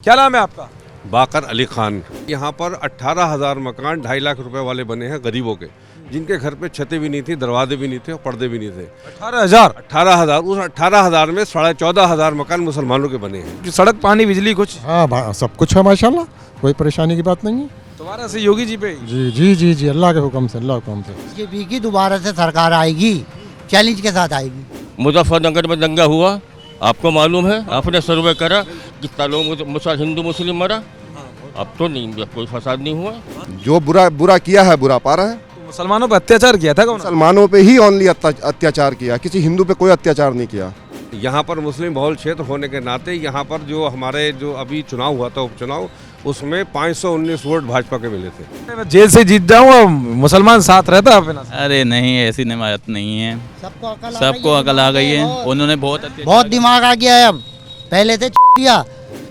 क्या नाम है आपका? बाकर अली खान। यहाँ पर 18,000 मकान 2.5 लाख रुपए वाले बने हैं गरीबों के, जिनके घर पे छतें भी नहीं थी, दरवाजे भी नहीं थे और पर्दे भी नहीं थे। 18,000? उस 18,000 में 14,500 मकान मुसलमानों के बने हैं। सड़क, पानी, बिजली कुछ? हाँ सब कुछ है माशाल्लाह, कोई परेशानी की बात नहीं है। तुम्हारा से योगी जी पे? जी जी जी जी, अल्लाह के हुक्म से, अल्लाह के हुक्म से। बीजेपी की दोबारा से सरकार आएगी, चैलेंज के साथ आएगी। मुजफ्फरनगर में दंगा हुआ, आपको मालूम है, आपने सर्वे करा कितना लोग हिंदू मुस्लिम मरा? अब तो नहीं, कोई फसाद नहीं हुआ। जो बुरा किया है बुरा पा रहा है। तो मुसलमानों पर अत्याचार किया था कौन? मुसलमानों पे ही ओनली अत्याचार किया, किसी हिंदू पे कोई अत्याचार नहीं किया। यहाँ पर मुस्लिम बहुल क्षेत्र होने के नाते यहाँ पर जो हमारे जो अभी चुनाव हुआ था उपचुनाव, उसमें 519 वोट भाजपा के मिले थे। मैं जेल से जीत जाऊँ, मुसलमान साथ रहता है अपना? अरे नहीं, ऐसी बात नहीं है। सबको अकल आ गई है, उन्होंने बहुत दिमाग आ गया है अब, पहले थे दिया।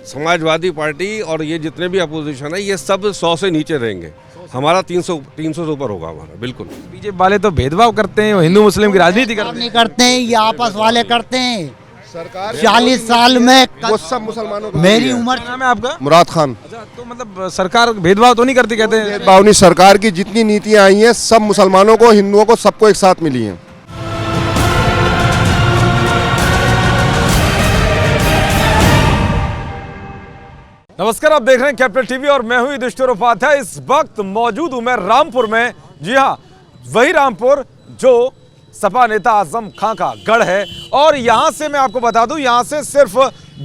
समाजवादी पार्टी और ये जितने भी अपोजिशन है, ये सब 100 से नीचे रहेंगे। हमारा 300 से ऊपर होगा हमारा, बिल्कुल। बीजेपी वाले तो भेदभाव करते हैं, हिंदू मुस्लिम की राजनीति करते नहीं करते हैं, ये आपस वाले करते हैं। सरकार 40 साल में वो सब मुसलमानों को। मेरी उम्र। नाम है आपका? मुराद खान। अच्छा, तो मतलब सरकार भेदभाव तो नहीं करती, कहते हैं? भेदभाव नहीं, सरकार की जितनी नीतियाँ आई हैं सब मुसलमानों को, हिंदुओं को, सबको एक साथ मिली हैं। नमस्कार, आप देख रहे हैं कैपिटल टीवी और मैं हूं युधिष्ठिर उपाध्याय। इस वक्त मौजूद हूं मैं रामपुर में। जी हां, वही रामपुर जो सपा नेता आजम खां का गढ़ है। और यहां से मैं आपको बता दूं, यहां से सिर्फ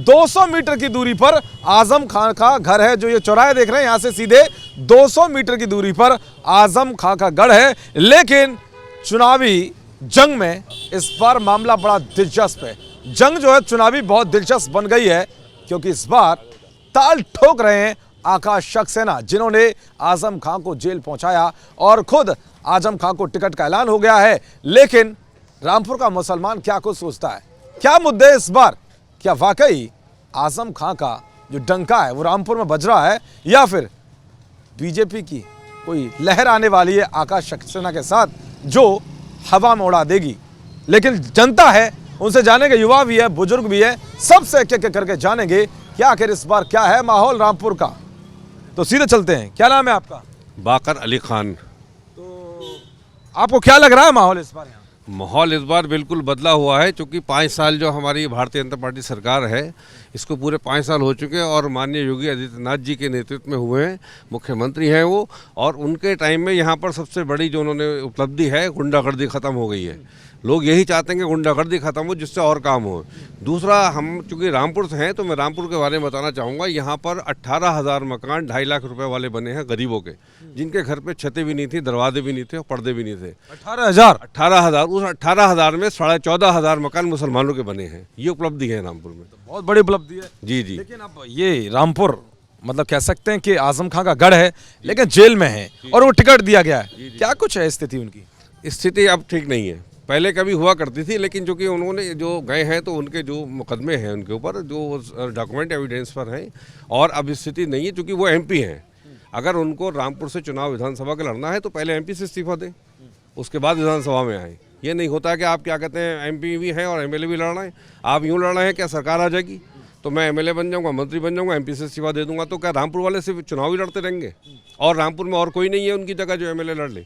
200 मीटर की दूरी पर आजम खां का घर है। जो ये चौराहे देख रहे हैं, यहां से सीधे 200 मीटर की दूरी पर आजम खां का गढ़ है। लेकिन चुनावी जंग में इस बार मामला बड़ा दिलचस्प है। जंग जो है चुनावी बहुत दिलचस्प बन गई है, क्योंकि इस बार ताल ठोक रहे हैं आकाश सक्सेना, जिन्होंने आजम खां को जेल पहुंचाया और खुद आजम खां को टिकट का ऐलान हो गया है। लेकिन रामपुर का मुसलमान क्या कुछ सोचता है, क्या मुद्दे इस बार? क्या वाकई आजम खां का जो डंका है वो रामपुर में बज रहा है, या फिर बीजेपी की कोई लहर आने वाली है आकाश सक्सेना के साथ जो हवा में उड़ा देगी? लेकिन जनता है, उनसे जानेंगे, युवा भी है, बुजुर्ग भी है, सबसे एक एक करके जानेंगे क्या आखिर इस बार क्या है माहौल रामपुर का। तो सीधे चलते हैं। क्या नाम है आपका? बाकर अली खान। तो आपको क्या लग रहा है माहौल इस बार? यहाँ माहौल इस बार बिल्कुल बदला हुआ है, क्योंकि 5 साल जो हमारी भारतीय जनता पार्टी सरकार है, इसको पूरे 5 साल हो चुके हैं और माननीय योगी आदित्यनाथ जी के नेतृत्व में हुए हैं, मुख्यमंत्री हैं वो। और उनके टाइम में यहाँ पर सबसे बड़ी जो उन्होंने उपलब्धि है, गुंडागर्दी ख़त्म हो गई है। लोग यही चाहते हैं कि गुंडागर्दी खत्म हो, जिससे और काम हो। दूसरा, हम चूँकि रामपुर से हैं तो मैं रामपुर के बारे में बताना चाहूँगा। यहाँ पर 18,000 मकान 2.5 लाख रुपए वाले बने हैं गरीबों के, जिनके घर पे छतें भी नहीं थी, दरवाजे भी नहीं थे और पर्दे भी नहीं थे। 18,000? उस 18,000 में 14,500 मकान मुसलमानों के बने हैं। ये उपलब्धि है रामपुर में। तो बहुत बड़ी उपलब्धि है। जी जी। लेकिन अब ये रामपुर मतलब कह सकते हैं कि आजम खां का गढ़ है, लेकिन जेल में है और वो टिकट दिया गया है। क्या कुछ है स्थिति उनकी? स्थिति अब ठीक नहीं है, पहले कभी हुआ करती थी, लेकिन जो कि उन्होंने जो गए हैं तो उनके जो मुकदमे हैं उनके ऊपर, जो डॉक्यूमेंट एविडेंस पर हैं, और अब स्थिति नहीं है, क्योंकि वो एमपी हैं। अगर उनको रामपुर से चुनाव विधानसभा का लड़ना है तो पहले एमपी से इस्तीफा दें, उसके बाद विधानसभा में आए। ये नहीं होता कि आप क्या कहते हैं, एमपी भी हैं और एमएलए भी लड़ना है। आप यूँ लड़ना है, क्या सरकार आ जाएगी तो मैं एमएलए बन जाऊँगा, मंत्री बन जाऊँगा, एमपी से इस्तीफा दे दूँगा, तो क्या रामपुर वाले सिर्फ चुनाव ही लड़ते रहेंगे? और रामपुर में और कोई नहीं है उनकी जगह जो एमएलए लड़ ले,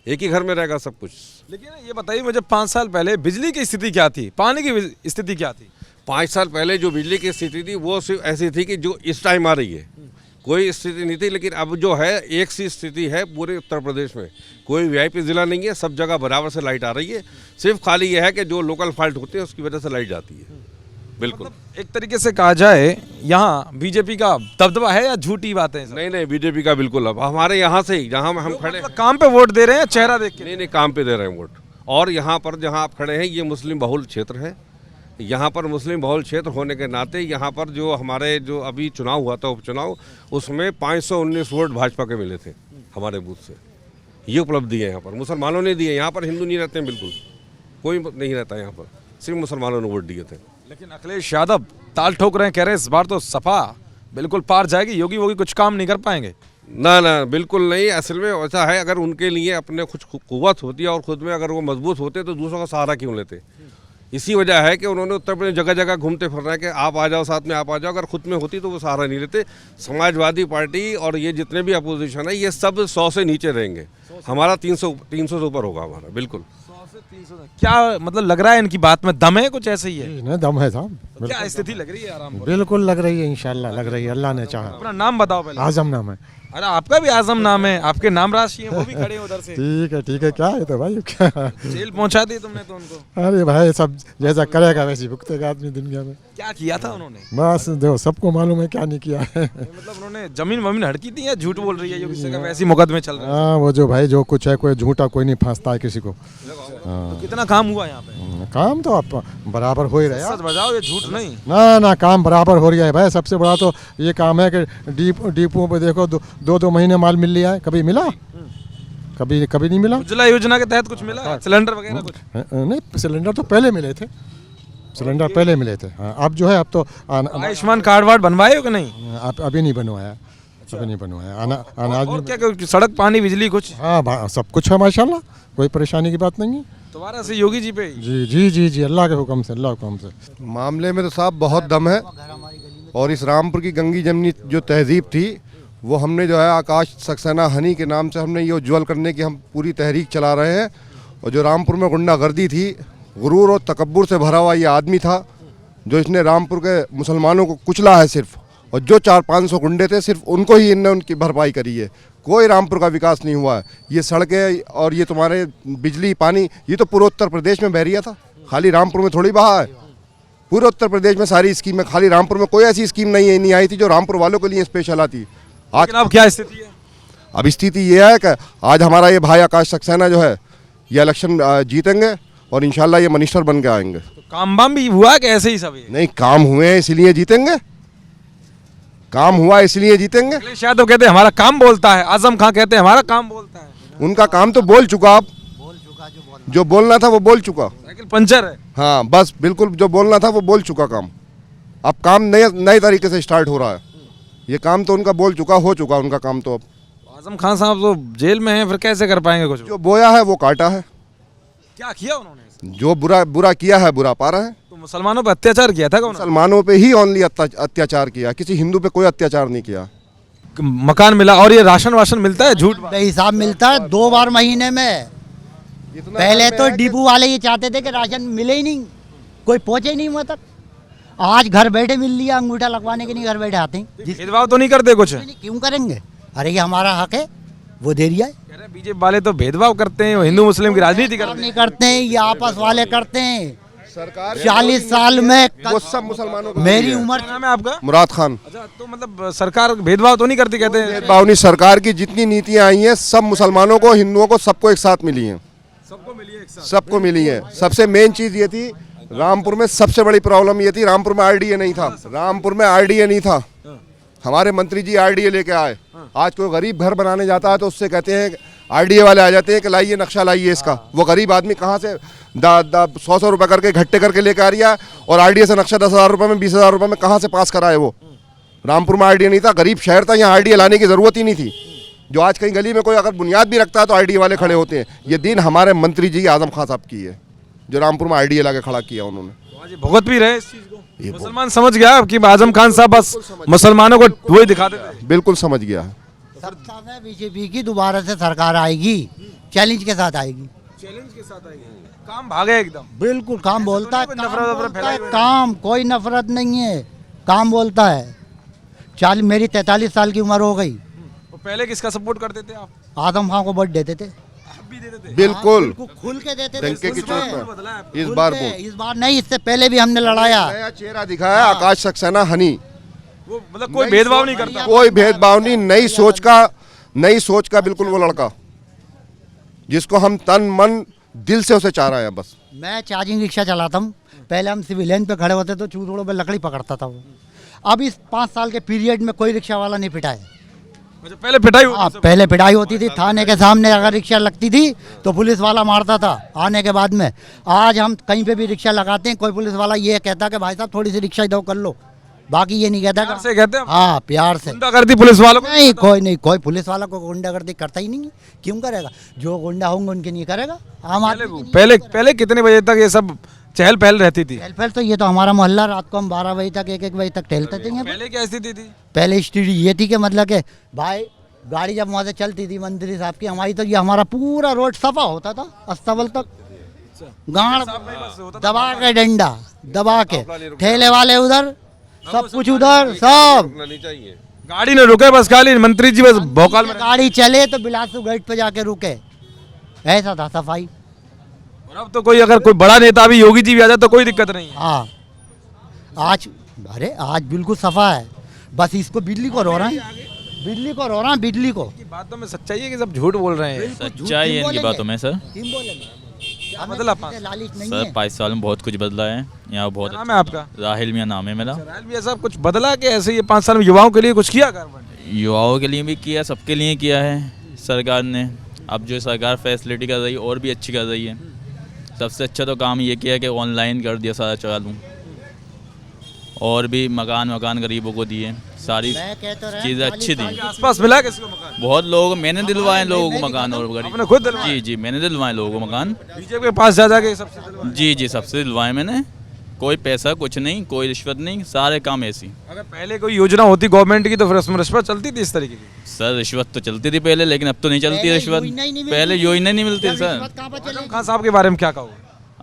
एक ही घर में रहेगा सब कुछ। लेकिन ये बताइए मुझे, 5 साल पहले बिजली की स्थिति क्या थी, पानी की स्थिति क्या थी? 5 साल पहले जो बिजली की स्थिति थी वो सिर्फ ऐसी थी कि जो इस टाइम आ रही है, कोई स्थिति नहीं थी। लेकिन अब जो है एक सी स्थिति है पूरे उत्तर प्रदेश में। कोई वीआईपी ज़िला नहीं है, सब जगह बराबर से लाइट आ रही है। सिर्फ खाली ये है कि जो लोकल फॉल्ट होते हैं उसकी वजह से लाइट जाती है। बिल्कुल, मतलब एक तरीके से कहा जाए यहाँ बीजेपी का दबदबा है, या झूठी बात है? नहीं नहीं, बीजेपी का बिल्कुल। अब हमारे यहाँ से ही जहाँ हम खड़े, मतलब काम पे वोट दे रहे हैं, चेहरा देख के? नहीं, काम पे दे रहे हैं वोट। और यहाँ पर जहाँ आप खड़े हैं, ये मुस्लिम बहुल क्षेत्र है। यहाँ पर मुस्लिम बहुल क्षेत्र होने के नाते यहाँ पर जो हमारे जो अभी चुनाव हुआ था उपचुनाव, उसमें 519 वोट भाजपा के मिले थे हमारे बूथ से। ये उपलब्धि है यहाँ पर, मुसलमानों ने दी है। यहाँ पर हिंदू नहीं रहते हैं, बिल्कुल कोई नहीं रहता यहाँ पर, सिर्फ मुसलमानों ने वोट दिए थे। लेकिन अखिलेश यादव ताल ठोक रहे हैं, कह रहे हैं इस बार तो सपा बिल्कुल पार जाएगी, योगी वोगी कुछ काम नहीं कर पाएंगे। ना ना, बिल्कुल नहीं। असल में ऐसा है, अगर उनके लिए अपने कुछ कुव्वत होती है और खुद में अगर वो मजबूत होते तो दूसरों का सहारा क्यों लेते? इसी वजह है कि उन्होंने उत्तर प्रदेश जगह जगह घूमते फिर रहे हैं कि आप आ जाओ साथ में, आप आ जाओ। अगर खुद में होती तो वो सहारा नहीं लेते। समाजवादी पार्टी और ये जितने भी अपोजिशन है ये सब 100 से नीचे रहेंगे। हमारा 300 से ऊपर होगा हमारा, बिल्कुल। क्या मतलब लग रहा है इनकी बात में दम है, कुछ ऐसे ही है? नहीं दम है साहब, क्या स्थिति लग रही है आराम? बिल्कुल लग रही है, इंशाल्लाह लग रही है, अल्लाह ने चाहा। अपना नाम बताओ पहले। आजम नाम है। अरे आपका भी आजम नाम है, आपके नाम राशि है, वो भी खड़े हैं उधर से। ठीक है क्या है तो भाई क्या। जेल पहुंचा दी तुमने तो उनको। अरे भाई सब जैसा करेगा वैसे भुगतेगा आदमी दुनिया में। क्या किया था उन्होंने? बस देखो सबको मालूम है क्या नहीं किया है। मतलब उन्होंने जमीन वमीन हड़की थी या झूठ बोल रही है योगी सरकार? वैसी मुकदमे चल रहे हैं। हाँ वो जो भाई जो कुछ है, कोई झूठा कोई नहीं फांसता है किसी को। तो कितना काम हुआ यहाँ पे? काम तो आप बराबर हो ही रहा है। सच बताओ, ये झूठ नहीं। ना काम बराबर हो रहा है भाई। सबसे बड़ा तो ये काम है कि डिपो पे देखो 2 महीने माल मिल लिया है। कभी मिला? कभी नहीं मिला। उज्ज्वला योजना के तहत कुछ मिला? सिलेंडर वगैरह कुछ? नहीं सिलेंडर तो पहले मिले थे, सिलेंडर पहले मिले थे। हाँ अब जो है अब तो आयुष्मान कार्ड वार्ड बनवाए हो कि नहीं? अभी नहीं बनवाया, अभी नहीं बनवाया। अनाज और क्या सड़क पानी बिजली कुछ? हाँ सब कुछ है माशाल्लाह, कोई परेशानी की बात नहीं है। दोबारा से योगी जी पे? जी अल्लाह के हुक्म से, अल्लाह के हुक्म से। मामले में तो साहब बहुत दम है। और इस रामपुर की गंगी जमनी जो तहजीब थी वो हमने जो है आकाश सक्सेना हनी के नाम से हमने ये उज्ज्वल करने की हम पूरी तहरीक चला रहे हैं। और जो रामपुर में गुंडागर्दी थी, गुरूर और तकब्बुर से भरा हुआ ये आदमी था जो इसने रामपुर के मुसलमानों को कुचला है सिर्फ। और जो 400-500 गुंडे थे सिर्फ उनको ही इनने उनकी भरपाई करी है। कोई रामपुर का विकास नहीं हुआ है। ये सड़कें और ये तुम्हारे बिजली पानी ये तो पूरे उत्तर प्रदेश में बह रहा था, खाली रामपुर में थोड़ी बहा है। पूरे उत्तर प्रदेश में सारी स्कीमें, खाली रामपुर में कोई ऐसी स्कीम नहीं आई थी जो रामपुर वालों के लिए स्पेशल आती। आज अब क्या स्थिति है? अब स्थिति ये है कि आज हमारा ये भाई आकाश सक्सेना जो है ये इलेक्शन जीतेंगे और इंशाल्लाह ये मिनिस्टर बन के आएंगे। तो काम बाम भी हुआ कि ऐसे ही सब? नहीं काम हुए हैं इसलिए जीतेंगे, काम हुआ इसलिए जीतेंगे। अखिलेश यादव कहते हैं हमारा काम बोलता है, आजम खान कहते हैं हमारा काम बोलता है। उनका काम तो बोल चुका, आप जो बोलना था वो बोल चुका। साइकिल पंचर है। हाँ बस बिल्कुल जो बोलना था वो बोल चुका काम। अब काम नए तरीके से स्टार्ट हो रहा है। ये काम तो उनका बोल चुका, हो चुका उनका काम। तो अब आजम खान साहब तो जेल में हैं, फिर कैसे कर पाएंगे कुछ? जो बोया है वो काटा है। क्या किया उन्होंने? जो बुरा किया है बुरा पा रहे हैं। तो मुसलमानों पर अत्याचार किया था उन्होंने? मुसलमानों पे ही ओनली अत्याचार किया, किसी हिंदू पे कोई अत्याचार नहीं किया। मकान मिला और ये राशन वाशन मिलता है? झूठ हिसाब मिलता है 2 बार महीने में। पहले तो डिपो वाले ये चाहते थे कि राशन मिले ही नहीं, कोई पहुंचे ही नहीं वहाँ तक। आज घर बैठे मिल लिया, अंगूठा लगवाने के लिए घर बैठे आते हैं। भेदभाव तो नहीं करते कुछ? क्यों करेंगे? अरे ये हमारा हक है, वो दे दिया है। बीजेपी वाले तो भेदभाव करते हैं, हिंदू मुस्लिम की राजनीति करते नहीं करते हैं, ये आपस वाले करते हैं। सरकार 40 साल में वो सब मुसलमानों को मेरी उम्र। क्या नाम है आपका? मुराद खान। अच्छा, तो मतलब सरकार भेदभाव तो नहीं करती कहते हैं? भेदभाव नहीं, सरकार की जितनी नीतियां आई हैं सब मुसलमानों को, हिंदुओं को, सबको एक साथ मिली हैं। सबको मिली है एक साथ? सबको मिली है। सबसे मेन चीज ये थी रामपुर में, सबसे बड़ी प्रॉब्लम ये थी रामपुर में आरडीए नहीं था। रामपुर में आरडीए नहीं था, हमारे मंत्री जी आरडीए लेके आए। आज कोई गरीब घर बनाने जाता है तो उससे कहते हैं आरडीए वाले आ जाते हैं कि लाइए नक्शा लाइए इसका। वो गरीब आदमी कहाँ से 100 रुपये करके इकट्ठे करके लेके आ रहा है और आरडीए से नक्शा 10,000 रुपये में 20,000 रुपये में कहाँ से पास कराए वो। रामपुर में आरडीए नहीं था, गरीब शहर था, यहाँ आरडीए लाने की ज़रूरत ही नहीं थी। जो आज कहीं गली में कोई अगर बुनियाद भी रखता है तो आरडीए वाले खड़े होते हैं। ये दिन हमारे मंत्री जी आजम खान साहब की है जो रामपुर में आरडीए लाके खड़ा किया उन्होंने। भुगत भी रहे इस चीज को? मुसलमान समझ गया कि आजम खान साहब बस मुसलमानों को वही दिखा देते? बिल्कुल समझ गया है। सत्ता में बीजेपी की दोबारा से सरकार आएगी, चैलेंज के साथ आएगी। चैलेंज के साथ आएगी, काम भागे एकदम। बिल्कुल काम बोलता है, नफरत काम कोई नफरत नहीं है, काम बोलता है। मेरी 43 साल की उम्र हो गई। तो पहले किसका सपोर्ट करते थे आप? आजम खान को वोट देते थे। बिल्कुल खुल के देते थे। डंके की चोट पे इस बार नहीं, इससे पहले भी हमने लड़ाया। नया चेहरा दिखाया आकाश सक्सेना हनी। वो मतलब कोई भेदभाव नहीं करता? कोई भेदभाव नहीं, नई सोच का बिल्कुल वो लड़का जिसको हम तन मन दिल से उसे चाह रहे हैं। बस मैं चार्जिंग रिक्शा चलाता हूँ, पहले हम सिविल लाइन पे खड़े होते तो चूड़ों पे लकड़ी पकड़ता था वो। अब इस 5 साल के पीरियड में कोई रिक्शा वाला नहीं पिटा है। अच्छा, पहले पिटाई होती थी? पहले पिटाई होती थी, थाने के सामने अगर रिक्शा लगती थी तो पुलिस वाला मारता था आने के बाद में। आज हम कहीं पे भी रिक्शा लगाते हैं, कोई पुलिस वाला ये कहता कि भाई साहब थोड़ी सी रिक्शा इधर कर लो, बाकी ये नहीं कहता। प्यार से कहते हैं? हाँ प्यार से। गुंडागर्दी पुलिस वालों को? नहीं, कोई पुलिस वाला को गुंडागर्दी करता ही नहीं है। क्यों करेगा? जो गुंडा होंगे उनके नहीं करेगा। आम आदमी पहले कितने बजे तक ये सब चहल पहल रहती थी। पहले तो ये तो हमारा मोहल्ला रात को हम 12 बजे तक 1-1 बजे तक टहलते थे यहाँ पे। पहले क्या स्थिति थी? पहले स्थिति ये थी कि मतलब कि भाई गाड़ी जब वहाँ से चलती थी मंत्री साहब की हमारी, तो ये हमारा पूरा रोड सफा होता था अस्तबल तक, गाड़ दबा के डंडा दबा के, ठेले वाले उधर, सब कुछ उधर, सब नहीं चाहिए। गाड़ी ने रुके बस, खाली मंत्री जी बस भोकाल में। गाड़ी चले तो बिलासपुर गेट पे जाके रुके, ऐसा था सफाई। और अब तो कोई अगर कोई बड़ा नेता भी, योगी जी भी आ जाए तो कोई दिक्कत नहीं है। हाँ आज, अरे आज बिल्कुल सफा है, बस इसको बिजली को रो रहा है, बिजली को रो रहा है, बिजली को। बातों में सच्चाई है कि सब झूठ बोल रहे हैं? सच्चाई है इनकी बातों में सर। क्यों बोलेंगे? क्या बदला? लालच नहीं सर है। 5 साल में बहुत कुछ बदला है यहाँ, बहुत क्या नाम है आपका? राहिल मियाँ नाम है मेरा। राहुल भी ऐसा कुछ बदला कि ऐसे ये 5 साल में युवाओं के लिए कुछ किया गवर्नमेंट? युवाओं के लिए भी किया, सबके लिए किया है सरकार ने। अब जो सरकार फैसिलिटी कर रही है और भी अच्छी कर रही है। सबसे अच्छा तो काम ये किया कि ऑनलाइन कर दिया सारा चालू, और भी मकान गरीबों को दिए, सारी मैं कह तो रहा हूं, चीज़ें अच्छी दी। आसपास मिला किसी को मकान? बहुत लोगों को मैंने दिलवाए, लोगों को मकान और गरीब। आपने खुद दिलवाए? जी जी मैंने दिलवाए लोगों को मकान। बीजेपी के पास जा जाके सबसे दिलवाए? जी जी सबसे दिलवाए मैंने, कोई पैसा कुछ नहीं, कोई रिश्वत नहीं, सारे काम ऐसी। अगर पहले कोई योजना होती गवर्नमेंट की तो फिर उसमें रिश्वत चलती थी इस तरीके की? सर रिश्वत तो चलती थी पहले, लेकिन अब तो नहीं चलती पहले रिश्वत। योजना ही नहीं मिलती पहले थी। योजना नहीं मिलती जब सर। रिश्वत कहाँ पर चलेगी? आजम खान साहब के बारे में क्या कहोगे?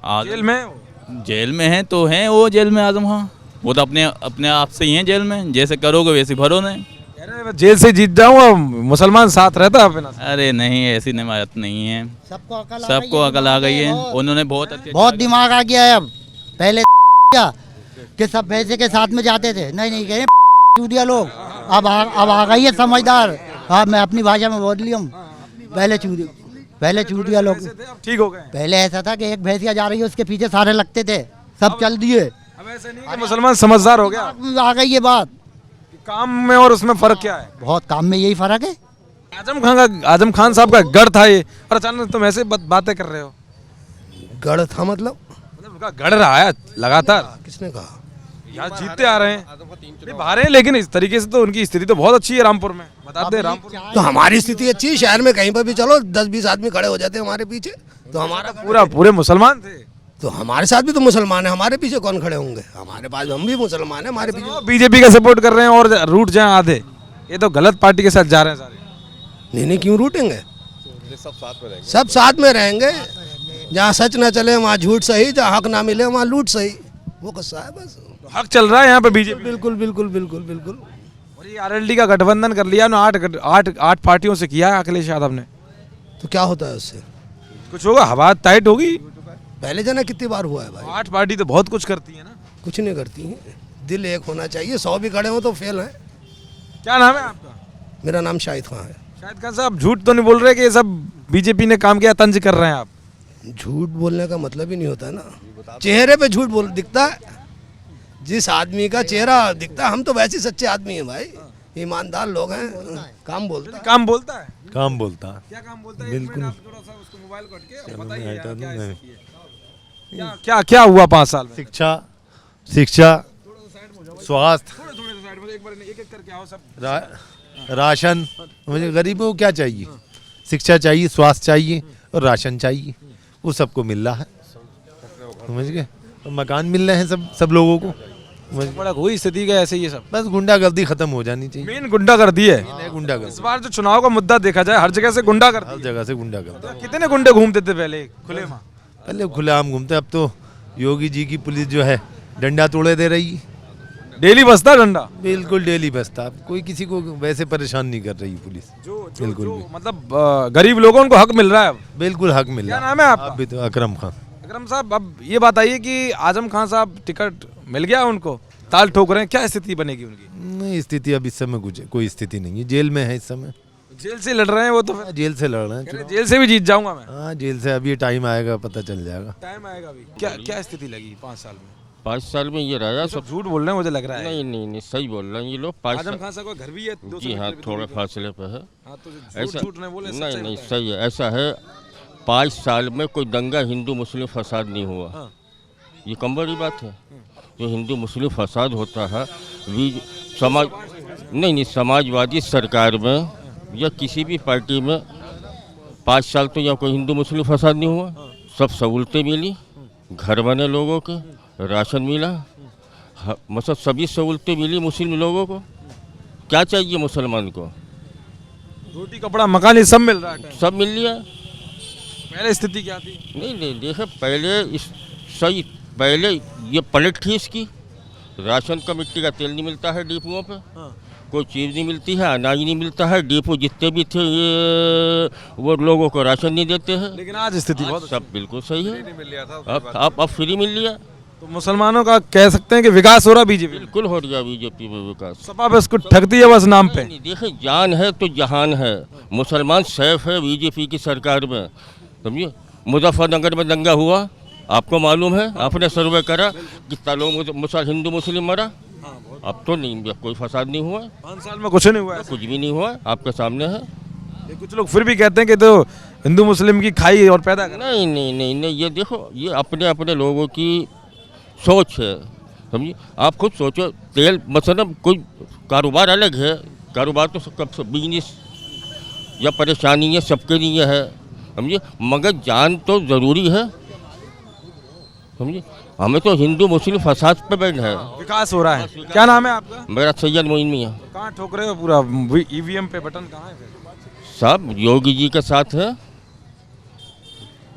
आज जेल में है वो? जेल में है तो हैं वो, जेल में आजम खान, वो तो अपने आप से ही हैं जेल में, जैसे करोगे वैसे भरो नहीं। कह रहे हैं मैं जेल से जीत जाऊँ और मुसलमान साथ रहता है अपना। अरे नहीं, ऐसी नमायत नहीं है, सबको अकल सबको अकल आ गई है। उन्होंने बहुत अच्छे बहुत दिमाग आ गया है अब। पहले कि सब पैसे के साथ में जाते थे, नहीं कहे चूदिया लोग, अब आ गई है समझदार। हाँ मैं अपनी भाषा में बोल लिया हूँ, पहले चूदिया लोग। ठीक हो गए? पहले ऐसा था कि एक भैंसिया जा रही है उसके पीछे सारे लगते थे, सब चल दिए। अब ऐसे नहीं कि मुसलमान समझदार हो गया? आ गई ये बात। काम में और उसमें फर्क क्या है? बहुत काम में यही फर्क है। आजम खान साहब का गढ़ था ये, और अचानक तुम ऐसे बातें कर रहे हो? गढ़ था मतलब उनका गढ़ रहा है लगातार। किसने कहा? यहाँ जीतते आ रहे हैं, नहीं बाहर हैं, लेकिन इस तरीके से तो उनकी स्थिति तो बहुत अच्छी है रामपुर में। बताते हैं रामपुर में तो हमारी स्थिति अच्छी है, शहर में कहीं पर भी चलो 10-20 आदमी खड़े हो जाते हैं हमारे पीछे, तो हमारा पूरे मुसलमान थे। तो हमारे साथ भी तो मुसलमान है, हमारे पीछे कौन खड़े होंगे? हमारे पास हम भी मुसलमान है, हमारे पीछे। बीजेपी का सपोर्ट कर रहे हैं और रूट जाए आधे, ये तो गलत पार्टी के साथ जा रहे हैं सारे। नहीं क्यों रूटेंगे? सब साथ में रहेंगे। जहाँ सच ना चले वहाँ झूठ सही, जहाँ हक ना मिले वहाँ लूट सही, वो किस्सा है बस। हक चल रहा है यहाँ पे बीजेपी। बिल्कुल बिल्कुल बिल्कुल बिल्कुल। और ये आरएलडी का गठबंधन कर लिया ना, आठ पार्टियों से किया है अखिलेश यादव ने। तो क्या होता है उससे? कुछ होगा, हवा टाइट होगी। पहले जना कितनी बार हुआ है भाई? 8 पार्टी तो बहुत कुछ करती है ना। कुछ नहीं करती है, दिल एक होना चाहिए। 100 भी खड़े हो तो फेल है। क्या नाम है आपका? मेरा नाम शाहिद खान है। शाहिद खान साहब, झूठ तो नहीं बोल रहे कि ये सब बीजेपी ने काम किया, तंज कर रहे हैं आप? झूठ बोलने का मतलब ही नहीं होता है ना, चेहरे पे झूठ बोल दिखता है। जिस आदमी का चेहरा दिखता है, हम तो वैसे सच्चे आदमी हैं भाई, ईमानदार लोग हैं। काम बोलता है। काम बोलता है? काम बोलता है। क्या काम बोलता है? बिल्कुल। आप थोड़ा सा उसको मोबाइल को हटके बताइए यार, क्या स्थिति है? क्या हुआ 5 साल में? शिक्षा, स्वास्थ्य, एक करके आओ सब। राशन, मुझे गरीबों को क्या चाहिए? शिक्षा चाहिए, स्वास्थ्य चाहिए और राशन चाहिए, वो सबको मिल रहा है, समझ गए? और मकान मिल रहे हैं सब लोगों को। बड़ा कोई स्थिति का ऐसे ये सब, बस गुंडागर्दी खत्म हो जानी चाहिए। मेन गुंडागर्दी है। इस गुंडागर्दी बार जो चुनाव का मुद्दा देखा जाए, हर जगह से गुंडागर्दी। हर जगह से गुंडागर्दी। कितने गुंडे घूमते थे पहले खुले में? पहले खुलेआम घूमते, अब तो योगी जी की पुलिस जो है डंडा तोड़े दे रही। डेली बसता डंडा? बिल्कुल डेली बसता। कोई किसी को वैसे परेशान नहीं कर रही पुलिस। बिल्कुल भी। मतलब गरीब लोगों को हक मिल रहा है अब। बिल्कुल हक मिल रहा है। क्या नाम है आपका? अभी तो अकरम खान। अकरम साहब, अब ये बताइए कि आजम खान साहब टिकट मिल गया उनको, ताल ठोक रहे हैं, क्या स्थिति बनेगी उनकी? नहीं, स्थिति अब इस समय कुछ कोई स्थिति नहीं है, जेल में है इस समय। जेल से लड़ रहे हैं वो तो फिर? जेल से लड़ रहे हैं चुनाव। जेल से भी जीत जाऊंगा मैं। हाँ, जेल से अभी टाइम आएगा, पता चल जाएगा। टाइम आएगा अभी। क्या स्थिति लगी 5 साल में? 5 साल में ये रहा सब झूठ बोल रहे हैं मुझे लग रहा है। नहीं सही बोल रहे हैं ये लोग। 5 आजम खान साहब का घर भी है 200 जी हाँ, मीटर थोड़े दूरी फासले पे है। हाँ, तो ऐसा झूठ नहीं बोले, सच्चाई नहीं बताएं। सही है। ऐसा है, 5 साल में कोई दंगा हिंदू मुस्लिम फसाद नहीं हुआ। हाँ। ये कम बड़ी बात है। जो हिंदू मुस्लिम फसाद होता है, समाजवादी सरकार में या किसी भी पार्टी में 5 साल तो यहाँ कोई हिंदू मुस्लिम फसाद नहीं हुआ। सब सहूलतें मिली, घर बने लोगों के, राशन मिला, मतलब सभी सहूलतें मिली मुस्लिम लोगों को। क्या चाहिए मुसलमान को? रोटी कपड़ा मकान ये सब मिल रहा है। सब मिल लिया। पहले स्थिति क्या थी? नहीं देखे पहले ये पलट थी इसकी। राशन का मिट्टी का तेल नहीं मिलता है डिपुओं पे, कोई चीज़ नहीं मिलती है, अनाज नहीं मिलता है। डिपो जितने भी थे ये वो लोगों को राशन नहीं देते हैं। लेकिन आज स्थिति बहुत सब बिल्कुल सही है। अब फ्री मिल लिया। तो मुसलमानों का कह सकते हैं कि विकास हो रहा बीजेपी। बिल्कुल हो गया बीजेपी में विकास। सपा बस कुछ ठगती है बस नाम पे। देखिए जान है तो जहान है। मुसलमान सेफ है बीजेपी की सरकार में, समझिए। मुजफ्फरनगर में दंगा हुआ, आपको मालूम है, आपने सर्वे करा कितना लोग हिंदू मुस्लिम मरा। अब तो नहीं, कोई फसाद नहीं हुआ। 5 साल में कुछ नहीं हुआ। कुछ भी नहीं हुआ, आपके सामने है। कुछ लोग फिर भी कहते हैं कि तो हिंदू मुस्लिम की खाई और पैदा कर। नहीं, ये देखो, ये अपने अपने लोगों की सोच है, समझिए। आप खुद सोचो, तेल मतलब कोई कारोबार अलग है, कारोबार तो सब बिजनेस या परेशानी है सबके लिए है, समझिए। मगर जान तो ज़रूरी है, समझिए। हमें तो हिंदू मुस्लिम फसाद पे बैठ है। विकास हो रहा है। क्या नाम है आपका? मेरा सैयद मोइन मियां। कहाँ ठोक रहे हो पूरा? ईवीएम पे बटन कहाँ है फिर? सब योगी जी के साथ है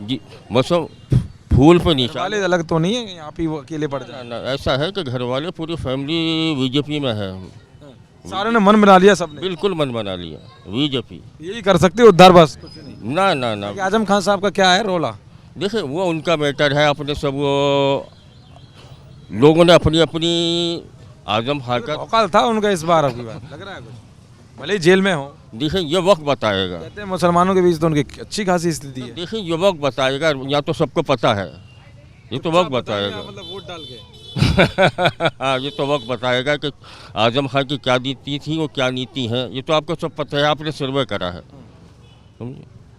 जी। बस फूल पे निशान वाले अलग तो नहीं है कि आप ही वो अकेले पड़ जाए? ऐसा है कि घर वाले पूरी फैमिली बीजेपी में है। सारे ने मन बना लिया सबने। बिल्कुल मन बना लिया बीजेपी। यही कर सकते हो उद्धार बस? ना आजम खान साहब का क्या है रोला? देखिए वो उनका मैटर है, अपने सब वो लोगों ने अपनी अपनी आजम खान का औकात था उनका इस बार। अभी बात लग रहा है कुछ, भले ही जेल में हो। देखिए ये वक्त बताएगा। कहते हैं मुसलमानों के बीच तो उनकी अच्छी खासी स्थिति है। देखिए ये वक्त बताएगा, या तो सबको पता है, ये तो वक्त बताएगा। मतलब वोट डाल के हाँ, ये तो वक्त बताएगा कि आजम खान की क्या नीति थी और क्या नीति है। ये तो आपको सब पता है, आपने सर्वे करा है।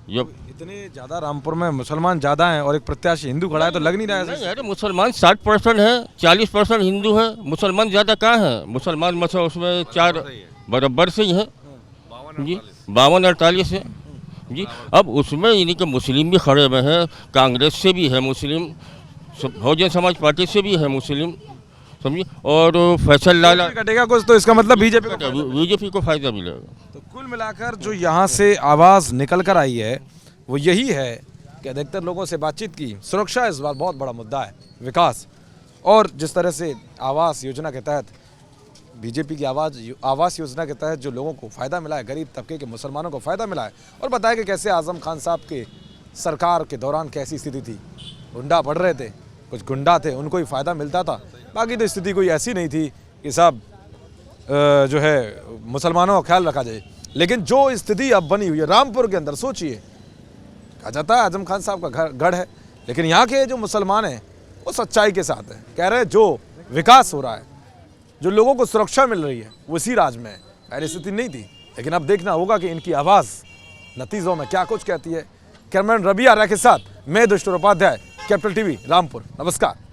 ये इतने ज़्यादा रामपुर में मुसलमान ज़्यादा हैं और एक प्रत्याशी हिंदू खड़ा है, तो लग नहीं रहा है नहीं, अरे मुसलमान 60% है, 40% हिंदू है। मुसलमान ज़्यादा कहाँ है? मुसलमान मतलब उसमें 4 बराबर से ही है जी, 52-48 है जी। अब उसमें यानी कि मुस्लिम भी खड़े हुए हैं, कांग्रेस से भी है मुस्लिम, बहुजन समाज पार्टी से भी है मुस्लिम, समझिए। और फैसल लाला कटेगा कुछ तो इसका मतलब बीजेपी को फायदा मिलेगा। तो कुल मिलाकर जो यहाँ से आवाज़ निकल कर आई है वो यही है कि अधिकतर लोगों से बातचीत की, सुरक्षा इस बार बहुत बड़ा मुद्दा है, विकास। और जिस तरह से आवास योजना के तहत, बीजेपी की आवास योजना के तहत जो लोगों को फ़ायदा मिला है, गरीब तबके के मुसलमानों को फ़ायदा मिला है। और बताया कि कैसे आज़म खान साहब के सरकार के दौरान कैसी स्थिति थी, गुंडा बढ़ रहे थे, कुछ गुंडा थे, उनको ही फ़ायदा मिलता था। बाकी तो स्थिति कोई ऐसी नहीं थी कि सब जो है मुसलमानों का ख्याल रखा जाए। लेकिन जो स्थिति अब बनी हुई है रामपुर के अंदर, सोचिए, कहा जाता है आजम खान साहब का गढ़ है, लेकिन यहाँ के जो मुसलमान हैं वो सच्चाई के साथ हैं। कह रहे हैं जो विकास हो रहा है, जो लोगों को सुरक्षा मिल रही है, वो इसी राज्य में है। पहले स्थिति नहीं थी। लेकिन अब देखना होगा कि इनकी आवाज़ नतीजों में क्या कुछ कहती है। कैमरामैन रवि आर्या के साथ मैं दुष्ट उपाध्याय, कैपिटल टीवी रामपुर। नमस्कार।